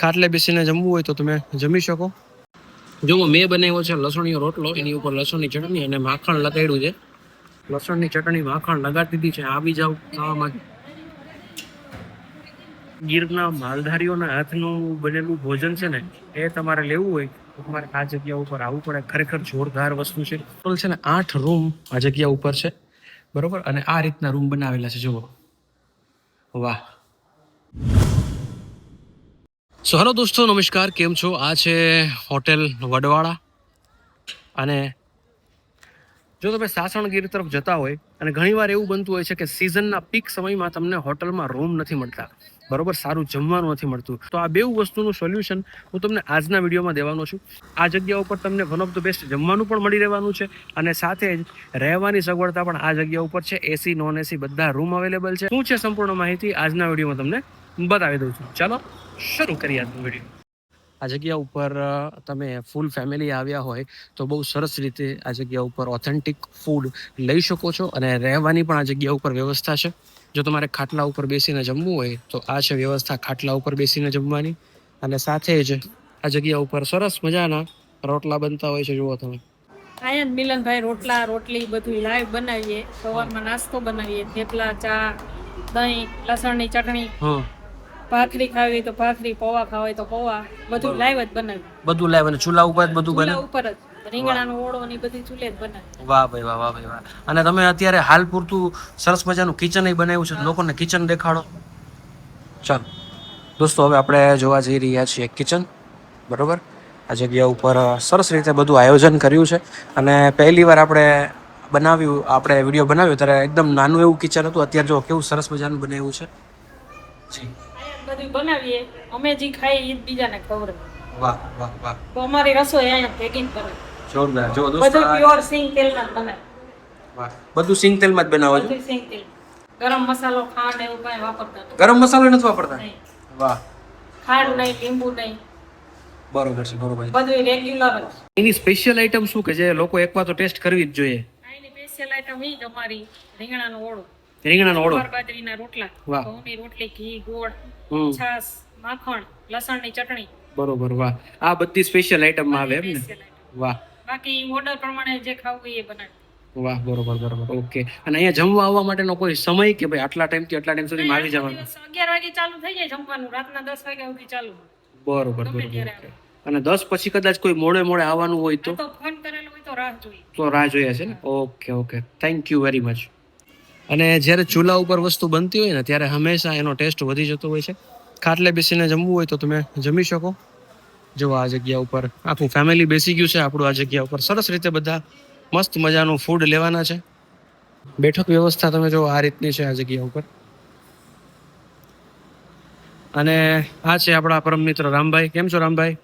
ખાટલે બેસીને જમવું હોય તો તમે જમી શકો. જો મેં બનાવ્યો છે લસણીયો રોટલો, એની ઉપર લસણની ચટણી અને માખણ લગાડ્યું છે. લસણની ચટણી માખણ લગાડી દીધી છે. આવી જાવ ખાવામાં. ગીરના માલધારીઓના હાથનું બનેલું ભોજન છે ને, એ તમારે લેવું હોય તો તમારે આ જગ્યા ઉપર આવવું પડે. ખરેખર જોરદાર વસ્તુ છે. ટોટલ છે ને 8 રૂમ આ જગ્યા ઉપર છે, બરોબર. અને આ રીતના રૂમ બનાવેલા છે, જુઓ. વાહ. સો હેલો દોસ્તો, નમસ્કાર, કેમ છો? આ છે હોટેલ વડવાળા. અને જો તમે સાસણગીર તરફ જતા હોય અને ઘણીવાર એવું બનતું હોય છે કે સિઝનના પીક સમયમાં તમને હોટલમાં રૂમ નથી મળતા, બરોબર, સારું જમવાનું નથી મળતું. તો આ બે વસ્તુનું સોલ્યુશન હું તમને આજના વિડીયોમાં દેવાનો છું. આ જગ્યા ઉપર તમને વન ઓફ ધ બેસ્ટ જમવાનું પણ મળી રહેવાનું છે અને સાથે જ રહેવાની સગવડતા પણ આ જગ્યા ઉપર છે. એસી નોન એસી બધા રૂમ અવેલેબલ છે. શું છે સંપૂર્ણ માહિતી આજના વિડીયોમાં તમને બતાવી દઉં છું. ચાલો શરૂ કરીએ આજનો વિડીયો. આ જગ્યા ઉપર તમે ફૂલ ફેમિલી આવ્યા હોય તો બહુ સરસ રીતે આ જગ્યા ઉપર ઓથેન્ટિક ફૂડ લઈ શકો છો અને રહેવાની પણ આ જગ્યા ઉપર વ્યવસ્થા છે. જો તમારે ખાટલા ઉપર બેસીને જમવું હોય તો આ છે વ્યવસ્થા, ખાટલા ઉપર બેસીને જમવાની. અને સાથે જ આ જગ્યા ઉપર સરસ મજાના રોટલા બનતા હોય છે, જુઓ તમે. આયન મિલનભાઈ રોટલા રોટલી બધું લાઈવ બનાવીએ. સવારમાં નાસ્તો બનાવીએ, થેપલા, ચા, દહીં, લસણની ચટણી, ભાખરી ખાવી તો ભાખરી, પૌવા ખાવા હોય તો પૌવા, બધું લાઈવ જ બનાવીએ. બધું લાઈવ અને ચૂલા ઉપર જ બધું બને. ચૂલા ઉપર જ રીંગણાનો ઓળો ની બધી ચૂલે જ બનાવીએ. વાહ ભાઈ વાહ, વાહ ભાઈ વાહ. અને તમે અત્યારે હાલ પૂરતું સરસ મજાનું કિચન બનાવ્યું છે, લોકોને કિચન દેખાડો. ચાલો દોસ્તો, હવે આપણે જોવા જઈ રહ્યા છીએ કિચન, બરોબર. આ જગ્યા ઉપર સરસ રીતે બધું આયોજન કર્યું છે અને પહેલી વાર આપણે વિડીયો બનાવ્યો ત્યારે એકદમ નાનું એવું કિચન હતું. અત્યારે જો કેવું સરસ મજાનું બનાવ્યું છે. જી, બધું બનાવીએ. અમે જે ખાઈએ એ જ બીજાને ખવડાવીએ. વાહ વાહ વાહ. તો અમારી રસોઈ અહીંયા પેકિંગ કરે. જોરદાર. જો દોસ્તો, બધું પ્યોર સિંગ તેલના જ બનાવે. વાહ, બધું સિંગ તેલમાં જ બનાવો છો? બધું સિંગ તેલ. ગરમ મસાલો, ખાંડ એવું કાંઈ વાપરતા નથી. ગરમ મસાલો નથી વાપરતા? વાહ. ખાંડ નહીં, લીંબુ નહીં. બરોબર છે, બરોબર છે. બધું રેગ્યુલર જ. એની સ્પેશિયલ આઈટમ શું કે જે લોકો એકવાર તો ટેસ્ટ કરવી જ જોઈએ? એની સ્પેશિયલ આઈટમ ઈ જ અમારી રીંગણાનો ઓળો. રીંગણાનો ઓળો, બાજરીના રોટલા, ઘઉંની રોટલી, ઘી, ગોળ, છાસ, માખણ, લસણની ચટણી. બરોબર, વાહ. આ બધી સ્પેશિયલ આઈટમ માં આવે એમ ને? વાહ. બાકી ઓર્ડર પ્રમાણે જે ખાવું એ બનાવી. વાહ, બરોબર બરોબર, ઓકે. અને અહીંયા જમવા આવવા માટેનો કોઈ સમય કે ભાઈ આટલા ટાઈમ થી આટલા ટાઈમ સુધી આવી જવાનું? 11 વાગે ચાલુ થઈ જાય જમવાનું, રાતના 10 વાગ્યા સુધી ચાલુ. બરોબર બરોબર. અને 10 પછી કદાચ કોઈ મોડે આવવાનું હોય તો ફોન કરેલો હોય તો રાહ જોઈએ. તો રાહ જોઈએ છે ને? Okay okay, thank you very much. અને જ્યારે ચૂલા ઉપર વસ્તુ બનતી હોય ને ત્યારે હંમેશા એનો ટેસ્ટ વધી જતો હોય છે. ખાટલે બેસીને જમવું હોય તો તમે જમી શકો. જો આ જગ્યા ઉપર આખું ફેમિલી બેસી ગયું છે આપણું. આ જગ્યા ઉપર સરસ રીતે બધા મસ્ત મજાનું ફૂડ લેવાના છે. બેઠક વ્યવસ્થા તમે જો આ રીતની છે આ જગ્યા ઉપર. અને આ છે આપણા પરમ મિત્ર રામભાઈ. કેમ છો રામભાઈ?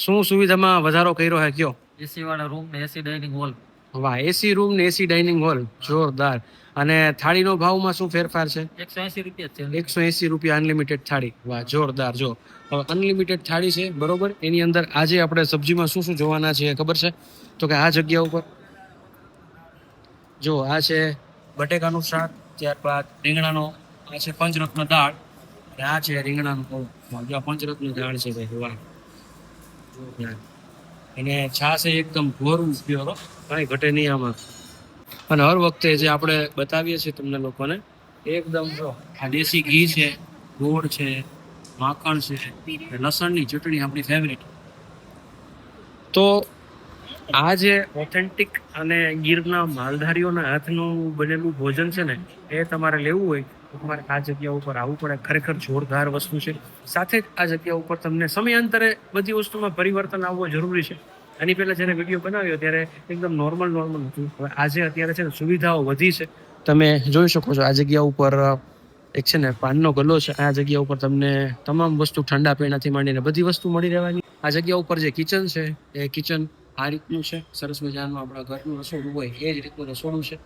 શું સુવિધામાં વધારો કર્યો હે કયો? એસી વાળા રૂમ ને એસી ડાઇનિંગ હોલ. વાહ, એસી રૂમ ને એસી ડાઇનિંગ હોલ, જોરદાર. અને થાળીનો ભાવમાં શું ફેરફાર છે? 180 રૂપિયા છે. 180 રૂપિયા અનલિમિટેડ થાળી. વાહ, જોરદાર. જો હવે અનલિમિટેડ થાળી છે, બરોબર. એની અંદર આજે આપણે સબ્જીમાં શું શું જોવાના છે ખબર છે? તો કે આ જગ્યા ઉપર જો આ છે બટેકાનું શાક, ત્યારબાદ રીંગણાનો, આ છે પંચરત્ન દાળ, અને આ છે રીંગણાનું ઓળો. પંચરત્ન દાળ છે ભાઈ, વાહ. અને છાશ એકદમ ભોરું પ્યોર, કાંઈ ઘટે નહીં આમાં. અને હર વખતે જે આપણે બતાવીએ છીએ તમને લોકોને, એકદમ જો આ દેશી ઘી છે, ગોળ છે, માખણ છે, લસણની ચટણી આપણી ફેવરિટ. તો આ જે ઓથેન્ટિક અને ગીરના માલધારીઓના હાથનું બનેલું ભોજન છે ને, એ તમારે લેવું હોય તો તમારે આ જગ્યા ઉપર આવવું પડે. ખરેખર જોરદાર વસ્તુ છે. સાથે જ આ જગ્યા ઉપર તમને સમયાંતરે બધી વસ્તુમાં પરિવર્તન આવવું જરૂરી છે. આની પહેલાં જ્યારે વિડીયો બનાવ્યો ત્યારે એકદમ નોર્મલ હતું. હવે આજે અત્યારે છે ને સુવિધાઓ વધી છે. તમે જોઈ શકો છો આ જગ્યા ઉપર એક છે ને પાનનો ગલ્લો છે. આ જગ્યા ઉપર તમને તમામ વસ્તુ ઠંડા પીણાથી માંડીને બધી વસ્તુ મળી રહેવાની. આ જગ્યા ઉપર જે કિચન છે એ કિચન આ રીતનું છે, સરસ મજાનું આપણા ઘરનું રસોડું હોય એ જ રીતનું રસોડું છે.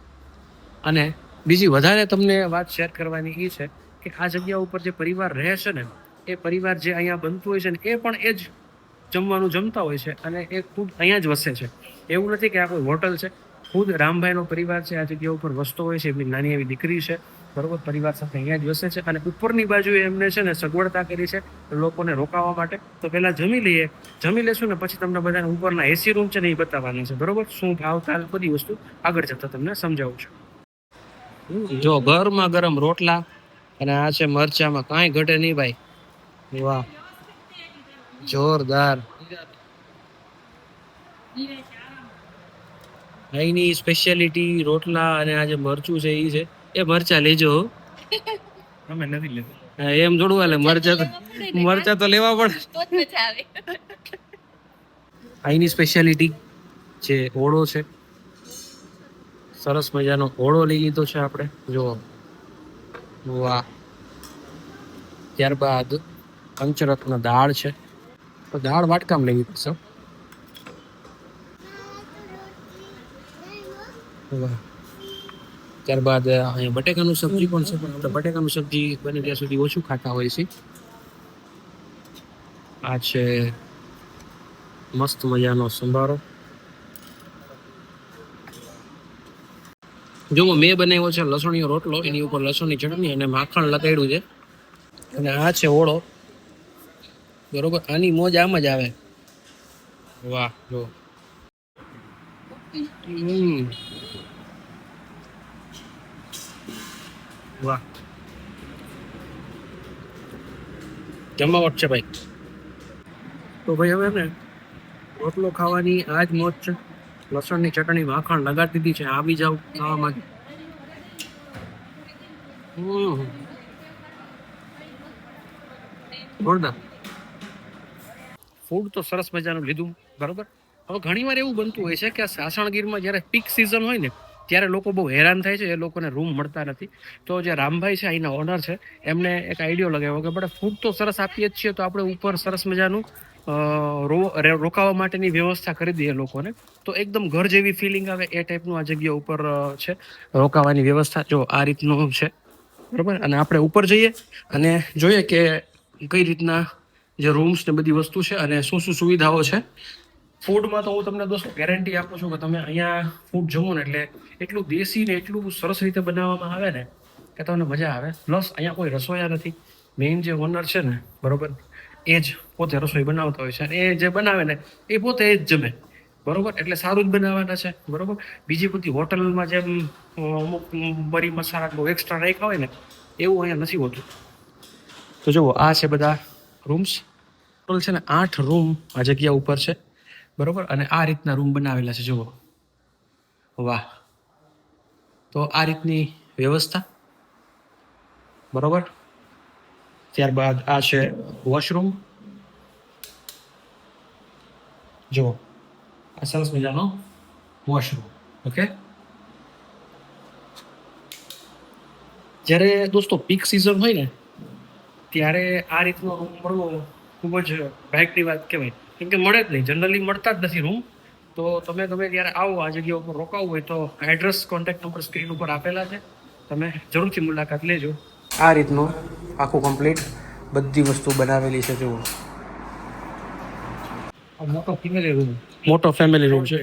અને બીજી વધારે તમને વાત શેર કરવાની એ છે કે આ જગ્યા ઉપર જે પરિવાર રહે છે ને, એ પરિવાર જે અહીંયા બનતું હોય છે ને, એ પણ એ જ જમવાનું જમતા હોય છે અને એ ખુદ અહીંયા જ વસે છે. એવું નથી કે આ કોઈ હોટલ છે. ખુદ રામભાઈનો પરિવાર છે આ જગ્યા ઉપર વસતો હોય છે. એમની નાની એવી દીકરી છે બરોબર, પરિવાર સાથે અહીંયા જ વસે છે. અને ઉપરની બાજુએ એમને છે ને સગવડતા કરી છે લોકોને રોકાવા માટે. તો પહેલા જમી લઈએ, જમી લેશું ને પછી તમને બધાને ઉપરના એસી રૂમ છે ને એ બતાવવાના છે. બરોબર, શું ભાવ તાલ બધી વસ્તુ આગળ જતા તમને સમજાવું છું. જો ગરમા ગરમ રોટલા અને આ છે મરચામાં કાંઈ ઘટે નહીં ભાઈ. વાહ, જોરદાર. અહીંની સ્પેશિયાલિટી રોટલા અને આ જે મરચું છે એ છે. એ મરચા લેજો. અમે નથી લેતા. એમ થોડું હાલે, મરચા તો લેવા પડે. અહીંની સ્પેશિયાલિટી જે ઓળો છે, સરસ મજાનો ઓળો લઈ લીધો છે આપણે. જો વાહ. ત્યારબાદ પંચરત્ન દાળ છે. તો દાળ વાટકામ લેવી પડશે. વાહ. ત્યારબાદ અહીંયા બટેકાનું સબ્જી પણ છે, પણ આપણે બટેકાનું સબ્જી બને ત્યાં સુધી ઓછું ખાતા હોય છે. આ છે મસ્ત મજાનો સંભારો. જો મેં બનાવ્યો છે લસણીયો રોટલો, એની ઉપર લસણની ચટણી અને માખણ લગાડ્યું છે. અને આ છે ઓળો. બરોબર, આની મોજ આમ જ આવે. વાહ, જો વાહ, જમાવટ છે ભાઈ. તો ભાઈ હવે ને રોટલો ખાવાની આ જ મોજ છે. લસણની ચટણી માખણ લગાડી દીધી છે, આવી જાવ ખાવામાં. જોરદાર. ફૂડ તો સરસ મજાનું લીધું. બરોબર, હવે ઘણીવાર એવું બનતું હોય છે કે આ સાસણગીરમાં જ્યારે પીક સિઝન હોય ને ત્યારે લોકો બહુ હેરાન થાય છે, એ લોકોને રૂમ મળતા નથી. તો જે રામભાઈ છે અહીંના ઓનર છે, એમને એક આઈડિયો લગાવ્યો કે આપણે ફૂડ તો સરસ આપીએ જ છીએ, તો આપણે ઉપર સરસ મજાનું રોકાવા માટેની વ્યવસ્થા કરી દઈએ લોકોને. તો એકદમ ઘર જેવી ફિલિંગ આવે એ ટાઈપનું આ જગ્યા ઉપર છે રોકાવાની વ્યવસ્થા. જો આ રીતનું છે. બરાબર, અને આપણે ઉપર જઈએ અને જોઈએ કે કઈ રીતના જે રૂમ્સ ને બધી વસ્તુ છે અને શું શું સુવિધાઓ છે. ફૂડમાં તો હું તમને દોસ્તો ગેરંટી આપું છું કે તમે અહીંયા ફૂડ જમો ને એટલે એટલું દેશી ને એટલું સરસ રીતે બનાવવામાં આવે ને કે તમને મજા આવે. પ્લસ અહીંયા કોઈ રસોઈયા નથી. મેઇન જે ઓનર છે ને, બરોબર, એ જ પોતે રસોઈ બનાવતા હોય છે. અને એ જે બનાવે ને એ પોતે એ જ જમે. બરોબર, એટલે સારું જ બનાવવાના છે. બરોબર, બીજી બધી હોટલમાં જેમ અમુક મરી મસાલા બહુ એક્સ્ટ્રા રાખ્યા હોય ને એવું અહીંયા નથી હોતું. તો જુઓ, આ છે બધા રૂમ્સ. ટોટલ છે ને 8 રૂમ આ જગ્યા ઉપર છે. બરોબર, અને આ રીતના રૂમ બનાવેલા છે. જુઓ, વાહ. તો આ રીતની વ્યવસ્થા. બરોબર, ત્યારબાદ આ છે વોશરૂમ. જુઓ, આ સરસ મજાનો વોશરૂમ. ઓકે, જ્યારે દોસ્તો પીક સિઝન હોય ને ત્યારે આ રીતનો રૂમ મળવો ખૂબ જ ભાગ્યની વાત કહેવાય. કેમ કે મળે જ નહીં, જનરલી મળતા જ નથી રૂમ. તો તમે ગમે ત્યારે આવો આ જગ્યા ઉપર રોકાવું હોય તો એડ્રેસ, કોન્ટેક્ટ નંબર સ્ક્રીન ઉપર આપેલા છે, તમે જરૂરથી મુલાકાત લેજો. આ રીતનું આખું કમ્પ્લીટ બધી વસ્તુ બનાવેલી છે. જુઓ, મોટો ફેમિલી રૂમ છે.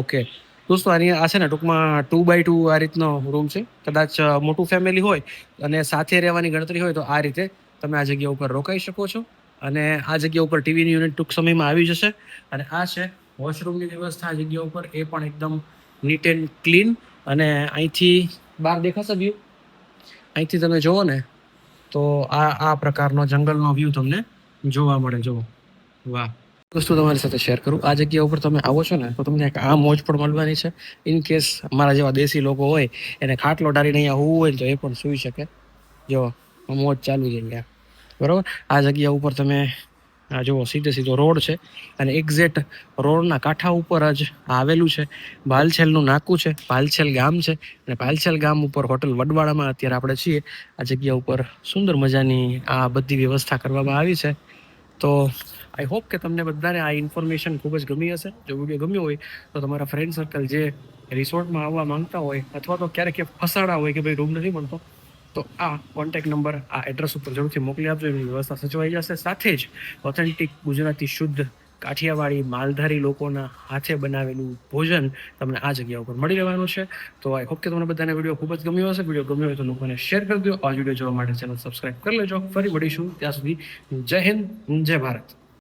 ઓકે દોસ્તો, આની આ છે ને ટૂંકમાં 2x2 આ રીતનો રૂમ છે. કદાચ મોટું ફેમિલી હોય અને સાથે રહેવાની ગણતરી હોય તો આ રીતે તમે આ જગ્યા ઉપર રોકાઈ શકો છો. અને આ જગ્યા ઉપર ટીવીની યુનિટ ટૂંક સમયમાં આવી જશે. અને આ છે વોશરૂમની વ્યવસ્થા આ જગ્યા ઉપર, એ પણ એકદમ નીટ એન્ડ ક્લીન. અને અહીંથી બહાર દેખાશે વ્યૂ. અહીંથી તમે જુઓ ને તો આ પ્રકારનો જંગલનો વ્યૂ તમને જોવા મળે. જુઓ, વાહ. વસ્તુ તમારી સાથે શેર કરું, આ જગ્યા ઉપર તમે આવો છો ને તો તમને એક આ મોજ પણ મળવાની છે. ઇન કેસ અમારા જેવા દેશી લોકો હોય એને ખાટલો ડાળીને અહીંયા હોવું હોય તો એ પણ સૂઈ શકે. જો મોજ ચાલુ છે અહીંયા. બરાબર, આ જગ્યા ઉપર તમે જુઓ સીધો રોડ છે અને એક્ઝેક્ટ રોડના કાંઠા ઉપર જ આવેલું છે ભાલછેલનું નાકું છે. ભાલછેલ ગામ છે અને ભાલછેલ ગામ ઉપર હોટલ વડવાળામાં અત્યારે આપણે છીએ. આ જગ્યા ઉપર સુંદર મજાની આ બધી વ્યવસ્થા કરવામાં આવી છે. તો આઈ હોપ કે તમને બધાને આ ઇન્ફોર્મેશન ખૂબ જ ગમી હશે. જો વિડીયો ગમ્યો હોય તો તમારા ફ્રેન્ડ સર્કલ જે રિસોર્ટમાં આવવા માંગતા હોય અથવા તો ક્યારેક ફસાડા હોય કે ભાઈ રૂમ નથી મળતો, તો આ કોન્ટેક્ટ નંબર, આ એડ્રેસ ઉપર જરૂરથી મોકલી આપજો. એની વ્યવસ્થા સચવાઈ જશે. સાથે જ ઓથેન્ટિક ગુજરાતી શુદ્ધ કાઠિયાવાડી માલધારી લોકોના હાથે બનાવેલું ભોજન તમને આ જગ્યા ઉપર મળી રહેવાનું છે. તો આઈ હોપ કે તમને બધાને વિડીયો ખૂબ જ ગમ્યો હશે. વિડીયો ગમ્યો હોય તો લોકોને શેર કરી દો. આ વિડીયો જોવા માટે ચેનલ સબસ્ક્રાઇબ કરી લેજો. ફરી મળીશું, ત્યાં સુધી જય હિન્દ, જય ભારત.